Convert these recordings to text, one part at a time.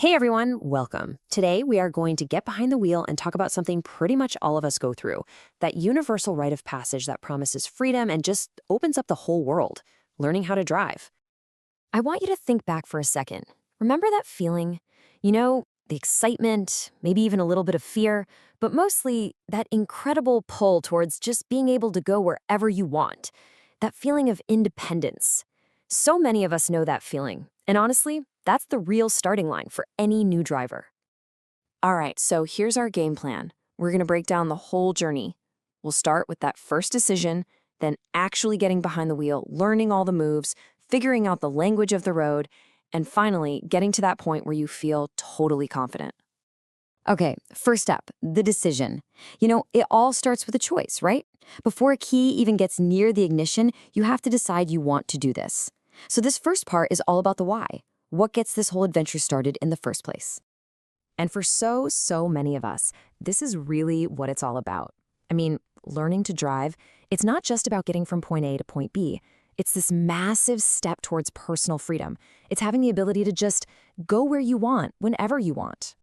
Hey everyone, welcome. Today we are going to get behind the wheel and talk about something pretty much all of us go through, that universal rite of passage that promises freedom and just opens up the whole world, learning how to drive. I want you to think back for a second. Remember that feeling? The excitement, maybe even a little bit of fear, but mostly that incredible pull towards just being able to go wherever you want. That feeling of independence. So many of us know that feeling. And honestly, that's the real starting line for any new driver. All right, so here's our game plan. We're going to break down the whole journey. We'll start with that first decision, then actually getting behind the wheel, learning all the moves, figuring out the language of the road, and finally getting to that point where you feel totally confident. Okay, first step, the decision. It all starts with a choice, right? Before a key even gets near the ignition, you have to decide you want to do this. So this first part is all about the why. What gets this whole adventure started in the first place? And for so many of us, this is really what it's all about. I mean, learning to drive, it's not just about getting from point A to point B. It's this massive step towards personal freedom. It's having the ability to just go where you want, whenever you want.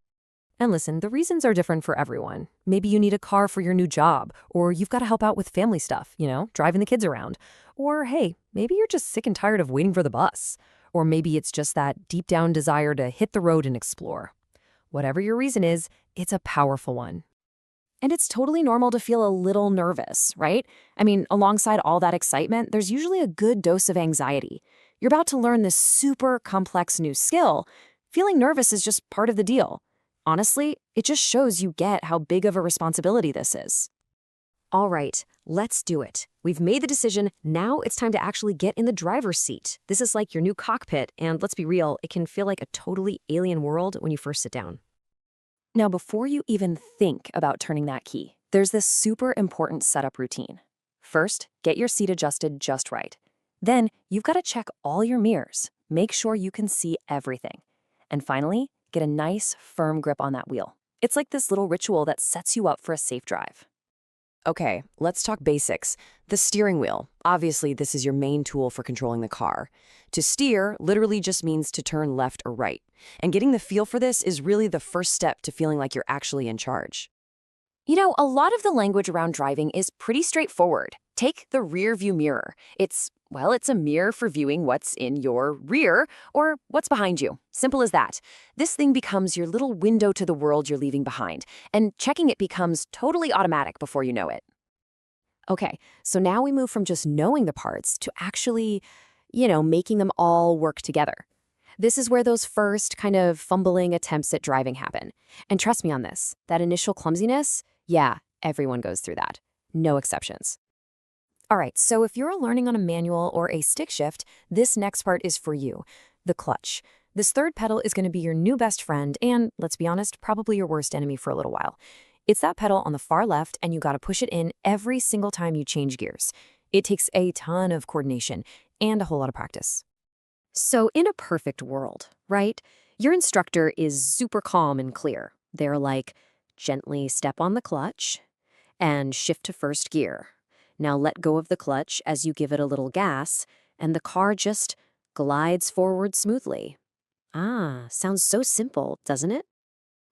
And listen, the reasons are different for everyone. Maybe you need a car for your new job, or you've got to help out with family stuff, driving the kids around. Or hey, maybe you're just sick and tired of waiting for the bus. Or maybe it's just that deep down desire to hit the road and explore. Whatever your reason is, it's a powerful one. And it's totally normal to feel a little nervous, right? I mean, alongside all that excitement, there's usually a good dose of anxiety. You're about to learn this super complex new skill. Feeling nervous is just part of the deal. Honestly, it just shows you get how big of a responsibility this is. All right, let's do it. We've made the decision. Now it's time to actually get in the driver's seat. This is like your new cockpit, and let's be real, it can feel like a totally alien world when you first sit down. Now, before you even think about turning that key, there's this super important setup routine. First, get your seat adjusted just right. Then, you've got to check all your mirrors. Make sure you can see everything. And finally, get a nice, firm grip on that wheel. It's like this little ritual that sets you up for a safe drive. Okay, let's talk basics. The steering wheel. Obviously, this is your main tool for controlling the car. To steer literally just means to turn left or right. And getting the feel for this is really the first step to feeling like you're actually in charge. A lot of the language around driving is pretty straightforward. Take the rear view mirror. It's a mirror for viewing what's in your rear or what's behind you. Simple as that. This thing becomes your little window to the world you're leaving behind, and checking it becomes totally automatic before you know it. Okay, so now we move from just knowing the parts to actually, making them all work together. This is where those first kind of fumbling attempts at driving happen. And trust me on this, that initial clumsiness, yeah, everyone goes through that. No exceptions. All right, so if you're learning on a manual or a stick shift, this next part is for you, the clutch. This third pedal is going to be your new best friend and, let's be honest, probably your worst enemy for a little while. It's that pedal on the far left, and you got to push it in every single time you change gears. It takes a ton of coordination and a whole lot of practice. So in a perfect world, right, your instructor is super calm and clear. They're like, gently step on the clutch and shift to first gear. Now let go of the clutch as you give it a little gas, and the car just glides forward smoothly. Ah, sounds so simple, doesn't it?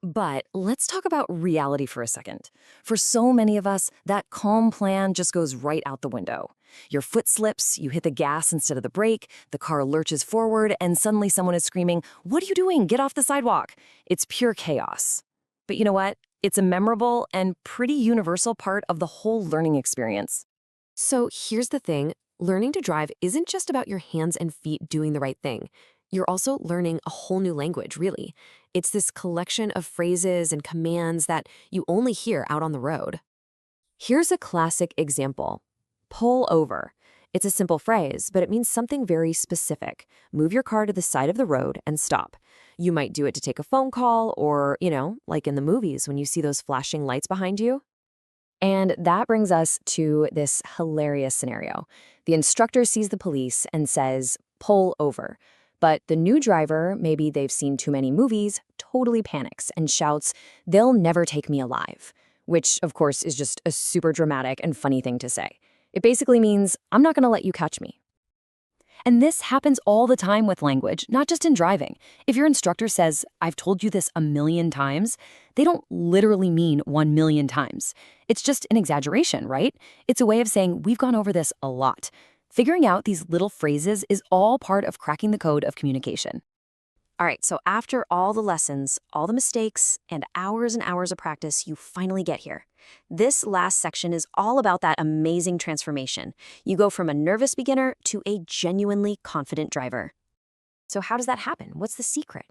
But let's talk about reality for a second. For so many of us, that calm plan just goes right out the window. Your foot slips, you hit the gas instead of the brake, the car lurches forward, and suddenly someone is screaming, "What are you doing? Get off the sidewalk!" It's pure chaos. But you know what? It's a memorable and pretty universal part of the whole learning experience. So here's the thing, learning to drive isn't just about your hands and feet doing the right thing. You're also learning a whole new language, really. It's this collection of phrases and commands that you only hear out on the road. Here's a classic example. Pull over. It's a simple phrase, but it means something very specific. Move your car to the side of the road and stop. You might do it to take a phone call or, like in the movies when you see those flashing lights behind you. And that brings us to this hilarious scenario. The instructor sees the police and says, "Pull over." But the new driver, maybe they've seen too many movies, totally panics and shouts, "They'll never take me alive," which, of course, is just a super dramatic and funny thing to say. It basically means, "I'm not going to let you catch me." And this happens all the time with language, not just in driving. If your instructor says, "I've told you this a million times," they don't literally mean 1 million times. It's just an exaggeration, right? It's a way of saying, "We've gone over this a lot." Figuring out these little phrases is all part of cracking the code of communication. All right, so after all the lessons, all the mistakes, and hours of practice, you finally get here. This last section is all about that amazing transformation. You go from a nervous beginner to a genuinely confident driver. So how does that happen? What's the secret?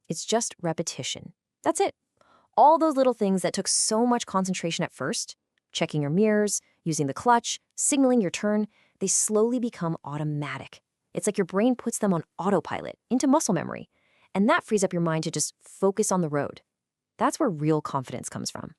It's just repetition. That's it. All those little things that took so much concentration at first, checking your mirrors, using the clutch, signaling your turn, they slowly become automatic. It's like your brain puts them on autopilot, into muscle memory. And that frees up your mind to just focus on the road. That's where real confidence comes from.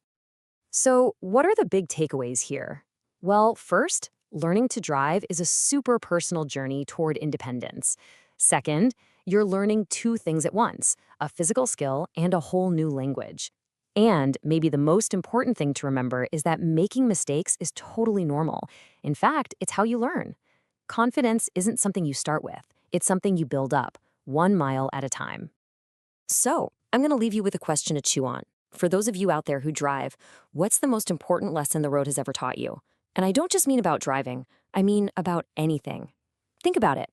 So, what are the big takeaways here? Well, first, learning to drive is a super personal journey toward independence. Second, you're learning two things at once, a physical skill and a whole new language. And maybe the most important thing to remember is that making mistakes is totally normal. In fact, it's how you learn. Confidence isn't something you start with, it's something you build up, 1 mile at a time. So, I'm going to leave you with a question to chew on. For those of you out there who drive, what's the most important lesson the road has ever taught you? And I don't just mean about driving, I mean about anything. Think about it.